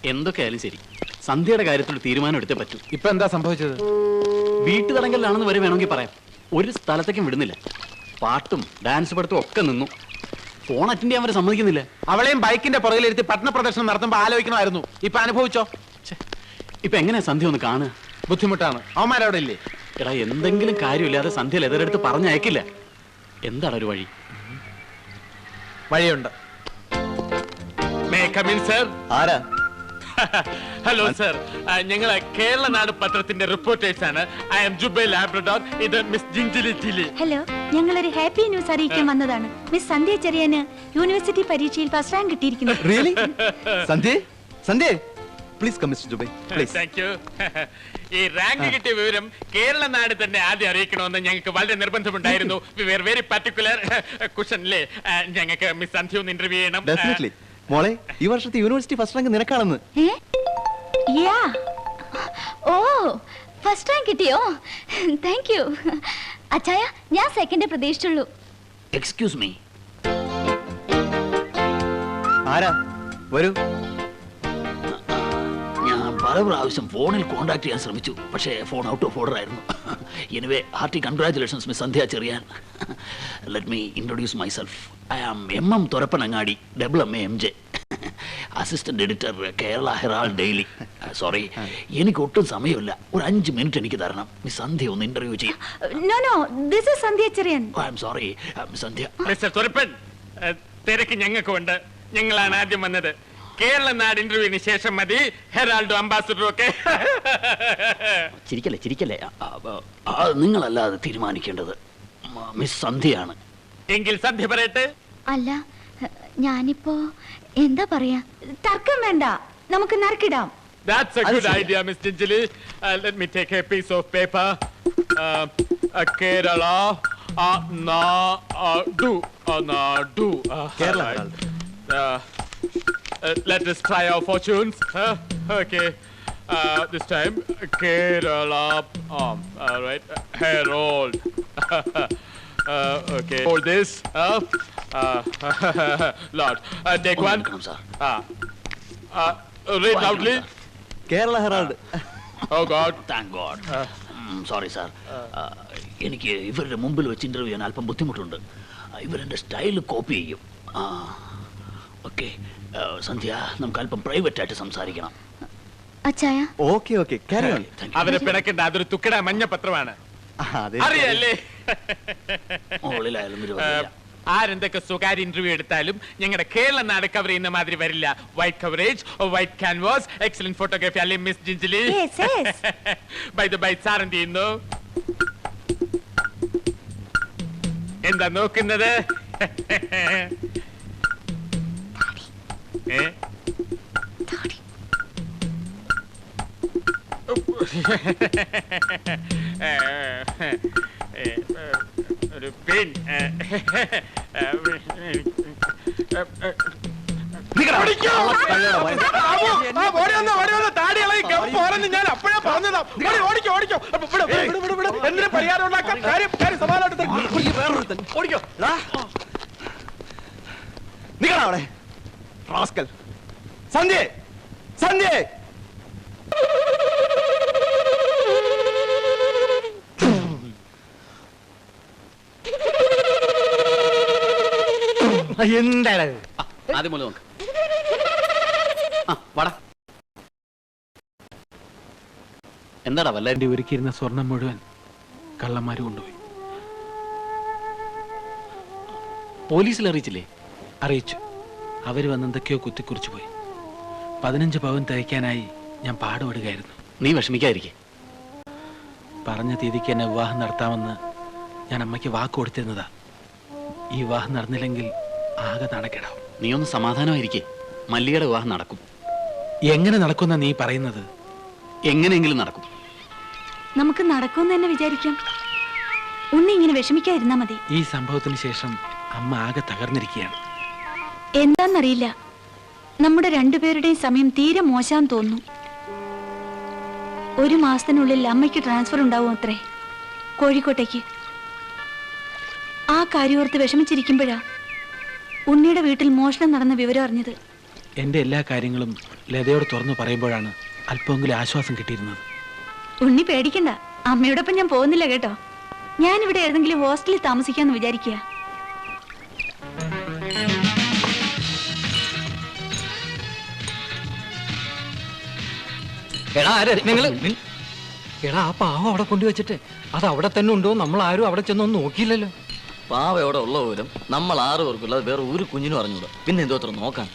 എന്തൊക്കെയായാലും ശരി, സന്ധ്യയുടെ കാര്യത്തിൽ തീരുമാനം എടുത്തേ പറ്റൂ. ഇപ്പൊ എന്താ സംഭവിച്ചത്? വീട്ടു തടങ്കലിലാണെന്ന് വരെ വേണമെങ്കിൽ പറയാം. ഒരു സ്ഥലത്തേക്കും വിടുന്നില്ല. പാട്ടും ഡാൻസ് പഠിത്തം ഒക്കെ നിന്നു. ഫോൺ അറ്റൻഡ് ചെയ്യാൻ വരെ സമ്മതിക്കുന്നില്ല. അവളെയും ബൈക്കിന്റെ പുറകിലിരുത്തി പട്ടണ പ്രദർശനം നടത്തുമ്പോ ആലോചിക്കണമായിരുന്നു. ഇപ്പൊ അനുഭവിച്ചോ? ഇപ്പൊ എങ്ങനെയാ സന്ധ്യ ഒന്ന് കാണുക? ബുദ്ധിമുട്ടാണ്. അവന്മാരവിടെ ഇല്ലേ? എടാ, എന്തെങ്കിലും കാര്യമില്ലാതെ സന്ധ്യ ലെതറെടുത്ത് പറഞ്ഞയക്കില്ല. എന്താണ് ഒരു വഴി? വഴിയുണ്ട്. ആരാ? ഹലോ സർ, ഞങ്ങൾ കേരള നാട് പത്രത്തിന്റെ റിപ്പോർട്ടേഴ്സ് ആണ്. I am Jubail Labrador. ഇത് മിസ് ജിഞ്ചിലി ടിലി. ഹലോ, ഞങ്ങളൊരു ഹാപ്പി ന്യൂസ് അറിയിക്കാൻ വന്നതാണ്. മിസ് സന്ധ്യ ചെറിയാന് യൂണിവേഴ്സിറ്റി പരീക്ഷയിൽ ഫസ്റ്റ് റാങ്ക് കിട്ടിയിരിക്കുന്നു. Really? Sandhya, Sandhya, please come mister Jubail, please. Thank you. ഈ റാങ്ക് കിട്ടിയ വിവരം കേരള നാട് തന്നെ ആദ്യം അറിയിക്കണമെന്ന് ഞങ്ങൾക്ക് വളരെ നിർബന്ധമുണ്ടായിരുന്നു. We ver very particular. കുഷനിലെ ഞങ്ങൾക്ക് മിസ് സന്ധ്യ ഒന്ന് ഇന്റർവ്യൂ ചെയ്യണം. ഡെഫിനറ്റ്ലി. മോളെ, ഈ വർഷത്തെ യൂണിവേഴ്സിറ്റി ഫസ്റ്റ് റാങ്ക് നിനക്കാണെന്ന്. ഓ, ഫസ്റ്റ് റാങ്ക് കിട്ടിയോ? Thank you. അച്ചായ, ഞാൻ സെക്കൻഡ് പ്രതീക്ഷിച്ചുള്ളൂ. Excuse me. ആരാ? വരൂ. ഞാൻ പല പ്രാവശ്യം ഫോണിൽ കോൺടാക്ട് ചെയ്യാൻ ശ്രമിച്ചു, പക്ഷേ ഫോൺ ഔട്ട് ഓഫ് ഓർഡർ ആയിരുന്നു. Anyway, hearty congratulations miss Sandhya Cherian. Let me introduce myself. I am MM Thurappanangadi, MA MJ, assistant editor, Kerala Herald daily. Sorry, എനിക്ക് ഒട്ടും സമയമില്ല. ഒരു 5 മിനിറ്റ് എനിക്ക് തരണം. മിസ് സന്ധ്യ ഒന്ന് ഇന്റർവ്യൂ ചെയ്യും. No, this is Sandhya Cherian. I am sorry Sandhya. Mister Thurappan, തിരക്ക് ഞങ്ങൾക്കുണ്ട്. ഞങ്ങളാണ് ആദ്യം വന്നത്. കേരള നാട് ഇന്റർവ്യൂവിന് ശേഷം മതി ഹെറാൾഡും അംബാസിഡറും ഒക്കെ. ചിരിക്കല്ലേ ചിരിക്കല്ലേ. നിങ്ങളല്ല അത് തീരുമാനിക്കേണ്ടത്. മിസ് സന്ധ്യയാണ്. എങ്കിൽ സന്ധ്യ പറയട്ടെ. അല്ല, ഞാനിപ്പോ എന്താ പറയാ? തർക്കം വേണ്ട, നമുക്ക് നറുക്കിടാം. That's a good idea, Miss Jinjili. Let me take a piece of paper. Kerala, Nadu. Kerala. Let us try our fortunes. Okay. This time, Kerala. All right. Herald. Okay. Hold this. Lord, take one. Read loudly. Kerala Herald. Oh God. Thank God. Sorry sir, എനിക്ക് ഇവരുടെ മുമ്പിൽ വെച്ച് interview ചെയ്യാൻ അല്പം ബുദ്ധിമുട്ടുണ്ട്. ഇവരെന്റെ style copy ചെയ്യും. Okay സന്ധ്യ, നമുക്ക് അല്പം പ്രൈവറ്റ് ആയിട്ട് സംസാരിക്കണം. അച്ചായ, ഓക്കെ ഓക്കെ, ക്യാരി ഓൺ. അവരെ പിടക്കണ്ട, അതൊരു തുക്കട മഞ്ഞ പത്രമാണ്. അറിയല്ലേ? മുകളിലായാലും ഇരുപതില്ല. ആരെന്തൊക്കെ സ്വകാര്യ ഇന്റർവ്യൂ എടുത്താലും ഞങ്ങളുടെ കേരള നാട് കവർ ചെയ്യുന്ന മാതിരി വരില്ല. Wide coverage, wide canvas, excellent photography അല്ലേ miss Jinjili? By the by, sir എന്ത് ചെയ്യുന്നു? എന്താ നോക്കുന്നത്? ഒരു പെൻ. ഞാൻ അപ്പോഴേ പറഞ്ഞതാ. എന്തിനു പരിഹാരം ഉണ്ടാക്കാൻ? നിങ്ങളവിടെ റാസ്കൽ. സന്ധ്യ, സന്ധ്യ. എന്താണ് ആദ്യം പോലെ നോക്ക്. വാടാ. എന്താടാ വല്ലാണ്ട് ഒരുക്കിയിരുന്ന സ്വർണം മുഴുവൻ കള്ളന്മാര് കൊണ്ടുപോയി. പോലീസിൽ അറിയിച്ചില്ലേ? അറിയിച്ചു. അവര് വന്ന് എന്തൊക്കെയോ കുത്തിക്കുറിച്ചു പോയി. 15 പവൻ തയ്ക്കാനായി ഞാൻ പാടുപെടുകയായിരുന്നു. നീ വിഷമിക്കാതിരിക്കേ. പറഞ്ഞ തീയതിക്ക് എന്നെ വിവാഹം നടത്താമെന്ന് ഞാൻ അമ്മയ്ക്ക് വാക്ക് കൊടുത്തിരുന്നതാ. ഈ വിവാഹം നടന്നില്ലെങ്കിൽ ആകെ നടക്കിടാവും. നീ ഒന്ന് സമാധാനമായിരിക്കേ. മല്ലികയുടെ വിവാഹം നടക്കും. എങ്ങനെ നടക്കുന്ന നീ പറയുന്നത്? എങ്ങനെയെങ്കിലും നടക്കും. നമുക്ക് നടക്കുമെന്ന് തന്നെ വിചാരിക്കാം. ഉണ്ണി ഇങ്ങനെ വിഷമിക്കാതിരുന്നാ മതി. ഈ സംഭവത്തിന് ശേഷം അമ്മ ആകെ തകർന്നിരിക്കുകയാണ്. എന്താന്നറിയില്ല, നമ്മുടെ രണ്ടുപേരുടെയും സമയം തീരെ മോശാന്ന് തോന്നുന്നു. 1 മാസത്തിനുള്ളിൽ അമ്മയ്ക്ക് ട്രാൻസ്ഫർ ഉണ്ടാവും അത്രേ, കോഴിക്കോട്ടേക്ക്. ആ കാര്യോർത്ത് വിഷമിച്ചിരിക്കുമ്പോഴാ ഉണ്ണിയുടെ വീട്ടിൽ മോഷണം നടന്ന വിവരം അറിഞ്ഞത്. എന്റെ എല്ലാ കാര്യങ്ങളും ലതയോട് തുറന്നു പറയുമ്പോഴാണ് അല്പമെങ്കിലും ആശ്വാസം കിട്ടിയിരുന്നത്. ഉണ്ണി പേടിക്കണ്ട, അമ്മയോടൊപ്പം ഞാൻ പോകുന്നില്ല കേട്ടോ. ഞാനിവിടെ ഏതെങ്കിലും ഹോസ്റ്റലിൽ താമസിക്കാന്ന് വിചാരിക്കുക. എടാ നിങ്ങള് എടാ ആ പാവം അവിടെ കൊണ്ടുവച്ചിട്ട് അത് അവിടെ തന്നെ ഉണ്ടോ? നമ്മൾ ആരും അവിടെ ചെന്നൊന്നും നോക്കിയില്ലല്ലോ. പാവ എവിടെ ഉള്ള പോലും നമ്മൾ 6 പേർക്കുള്ള വേറെ ഒരു കുഞ്ഞിനും അറിഞ്ഞൂടാ. പിന്നെ എന്തോ അത്ര നോക്കാൻ.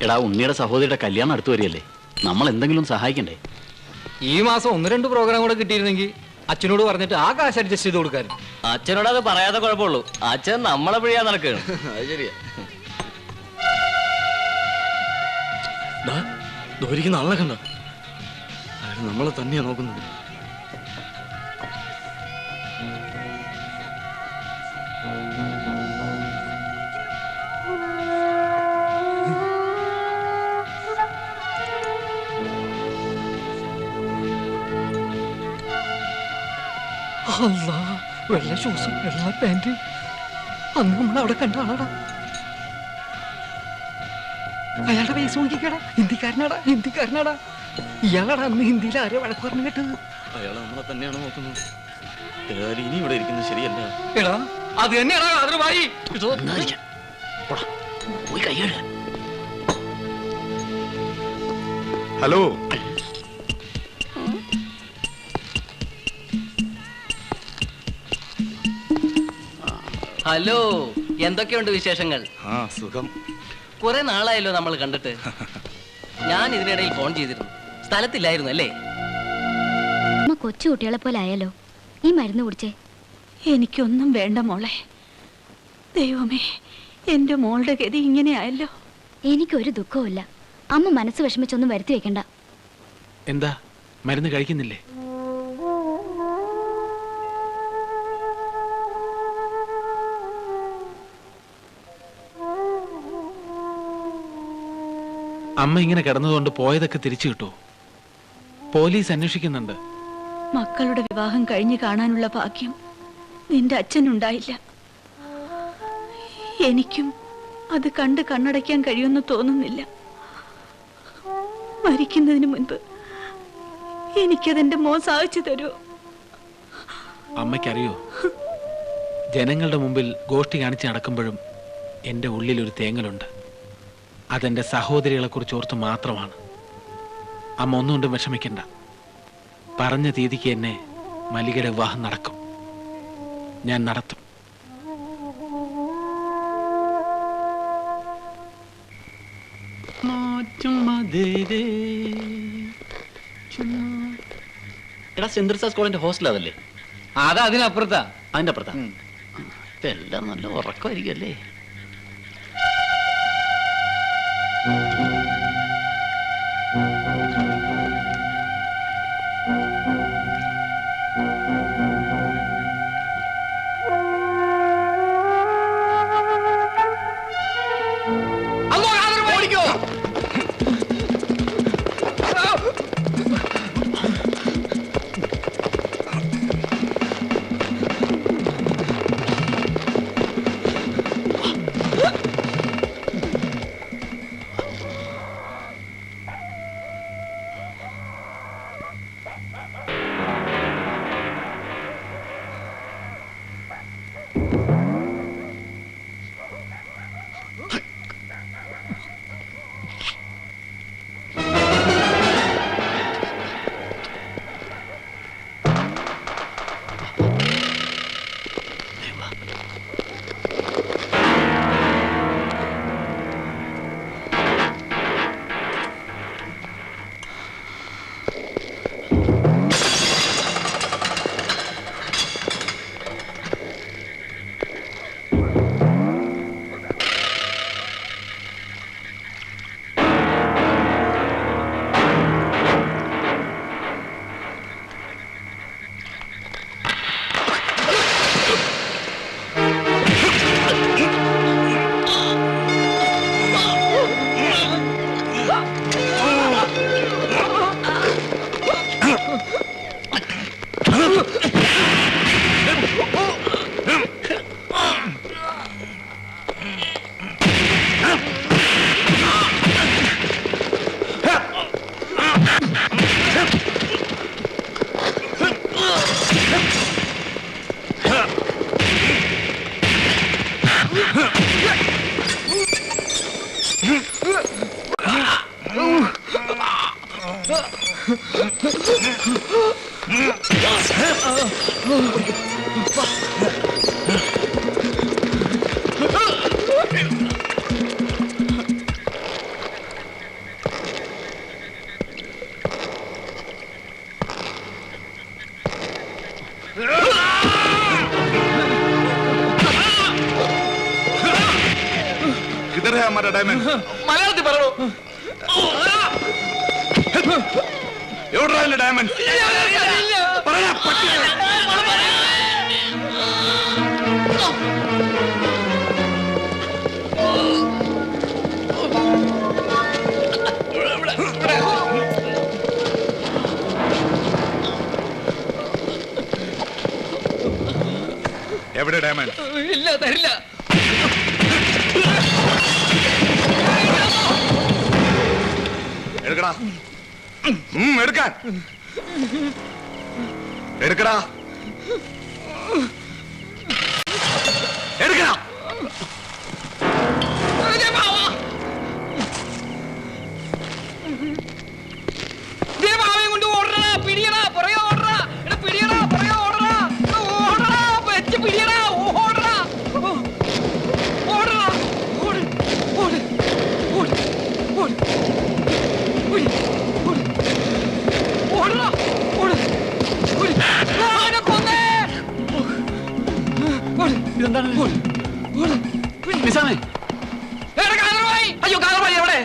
എടാ, ഉണ്ണിയുടെ സഹോദരിയുടെ കല്യാണം അടുത്ത് വരികയല്ലേ, നമ്മൾ എന്തെങ്കിലും സഹായിക്കണ്ടേ? ഈ മാസം 1-2 പ്രോഗ്രാം കൂടെ കിട്ടിയിരുന്നെങ്കിൽ അച്ഛനോട് പറഞ്ഞിട്ട് ആ കാശ് അഡ്ജസ്റ്റ് ചെയ്ത് കൊടുക്കാനും. അച്ഛനോട് അത് പറയാതെ കുഴപ്പമുള്ളൂ. അച്ഛൻ നമ്മളെ പിഴിയാൻ നടക്കുകയാണ്. അത് ശരിയാ. ദോരിക്കുന്ന ആളെ കണ്ട, അയാൾ നമ്മളെ തന്നെയാ നോക്കുന്നത്. വെള്ള ഷൂസും വെള്ള പാന്റ് അന്ന് നമ്മൾ അവിടെ കണ്ട ആളാടാ. അയാളുടെ വയസ്സ് നോക്കിക്കടാ. ഹിന്ദിക്കാരനാടാ. ഇയാളാടാ അന്ന് ഹിന്ദിയിൽ ആരോ വഴക്ക് പറഞ്ഞു കേട്ടത്. അയാൾ നമ്മളെ തന്നെയാണ് നോക്കുന്നത്. ഏതായാലും ഇനി ഇവിടെ ഇരിക്കുന്നത് ശരിയല്ല. എടാ അത് തന്നെയാടാ ആദരവായി. പോയി കൈ കഴുകാൻ. ഹലോ. ഹലോ, എന്തൊക്കെയുണ്ട് വിശേഷങ്ങൾ? ആ സുഖം. കുറെ നാളായല്ലോ നമ്മൾ കണ്ടിട്ട്. ഞാൻ ഇതിനിടയിൽ ഫോൺ ചെയ്തിരുന്നു, സ്ഥലത്തില്ലായിരുന്നു അല്ലേ? അമ്മ കൊച്ചു കുട്ടികളെ പോലെ ആയാലോ. ഈ മരുന്ന് കുടിച്ചേ. എനിക്കൊന്നും വേണ്ട മോളെ. ദൈവമേ, എന്റെ മോളുടെ ഗതി ഇങ്ങനെയായല്ലോ. എനിക്കൊരു ദുഃഖവുമില്ല. അമ്മ മനസ്സ് വിഷമിച്ചൊന്നും വരുത്തി വെക്കണ്ട. എന്താ, മരുന്ന് കഴിക്കുന്നില്ലേ? അമ്മ ഇങ്ങനെ കിടന്നതുകൊണ്ട് പോയതൊക്കെ തിരിച്ചു കിട്ടുമോ? പോലീസ് അന്വേഷിക്കുന്നുണ്ട്. മക്കളുടെ വിവാഹം കഴിഞ്ഞു കാണാനുള്ള ഭാഗ്യം നിന്റെ അച്ഛനുണ്ടായില്ല. എനിക്കും അത് കണ്ട് കണ്ണടയ്ക്കാൻ കഴിയുമെന്ന് തോന്നുന്നില്ല. മരിക്കുന്നതിന് മുൻപ് എനിക്കതെന്റെ മോൻ സാധിച്ചു തരുമോ? അമ്മയ്ക്കറിയോ, ജനങ്ങളുടെ മുമ്പിൽ ഗോഷ്ടി കാണിച്ച് നടക്കുമ്പോഴും എൻ്റെ ഉള്ളിലൊരു തേങ്ങലുണ്ട്. അതെൻ്റെ സഹോദരികളെ കുറിച്ച് ഓർത്ത് മാത്രമാണ്. അമ്മ ഒന്നുകൊണ്ടും വിഷമിക്കണ്ട. പറഞ്ഞ തീയതിക്ക് എന്നെ മല്ലികയുടെ വിവാഹം നടക്കും. ഞാൻ നടത്തും. എടാ, സെന്റ് തെരേസാസ് കോളേജിന്റെ ഹോസ്റ്റൽ അതല്ലേ? അത് അതിനപ്പുറത്താ. അതിന്റെ അപ്പുറത്താ. ഇതെല്ലാം നല്ല ഉറക്കമായിരിക്കും അല്ലേ? किधर है हमारा डायमंड? മലയാളത്തിൽ പറയൂ. എവിടെയാ എന്റെ ഡയമണ്ട്? പറയടാ, പട്ടിയെ. എവിടെ ഡയമണ്ട്? ഇല്ല, തരില്ല. എടുക്കടാ. എടുക്കാൻ. എടുക്കടാ. എടുക്കടാ. കൊണ്ട് ഓടടാ, പിടിയടാ, പുറകെ ഓടടാ, പിടിയടാ, പുറകെ ഓടടാ, ഓടടാ, വെച്ച് പിടിയടാ, ഓടടാ, ഓടടാ, ഓട്, ഓട്, ഓട്, ഓട്, ഓടടാ, ഓട്, ഓട്, അവനെ കൊന്നേ. ഇതെന്താണ്? നിസാമേ, അയ്യോ, കാലമായി എവിടെ?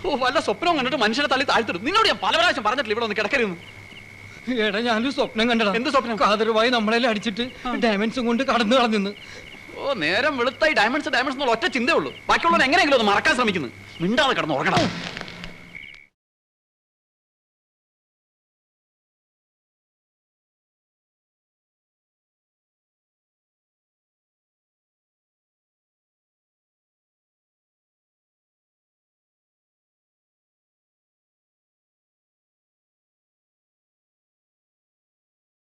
ഓ, വല്ല സ്വപ്നവും കണ്ടിട്ട് മനുഷ്യനെ തള്ളി താഴ്ത്തിടും. നിന്നോട് ഞാൻ പല പ്രാവശ്യം പറഞ്ഞിട്ടില്ല ഇവിടെ ഒന്ന് കിടക്കരുന്ന്. എടാ ഞാനൊരു സ്വപ്നം കണ്ടടാ. എന്ത് സ്വപ്നം? കാതറുമായി നമ്മളെല്ലാം അടിച്ചിട്ട് ഡയമണ്ട്സും കൊണ്ട് കടന്നു കളഞ്ഞു. ഓ, നേരം വെളുത്തായി ഡയമണ്ട്സ് ഡയമണ്ട്സ് എന്നുള്ള ഒറ്റ ചിന്തയുള്ളൂ. ബാക്കിയുള്ളവർ എങ്ങനെയെങ്കിലും ഒന്ന് മറക്കാൻ ശ്രമിക്കുന്നു. മിണ്ടാതെ കിടന്ന് ഉറങ്ങണം.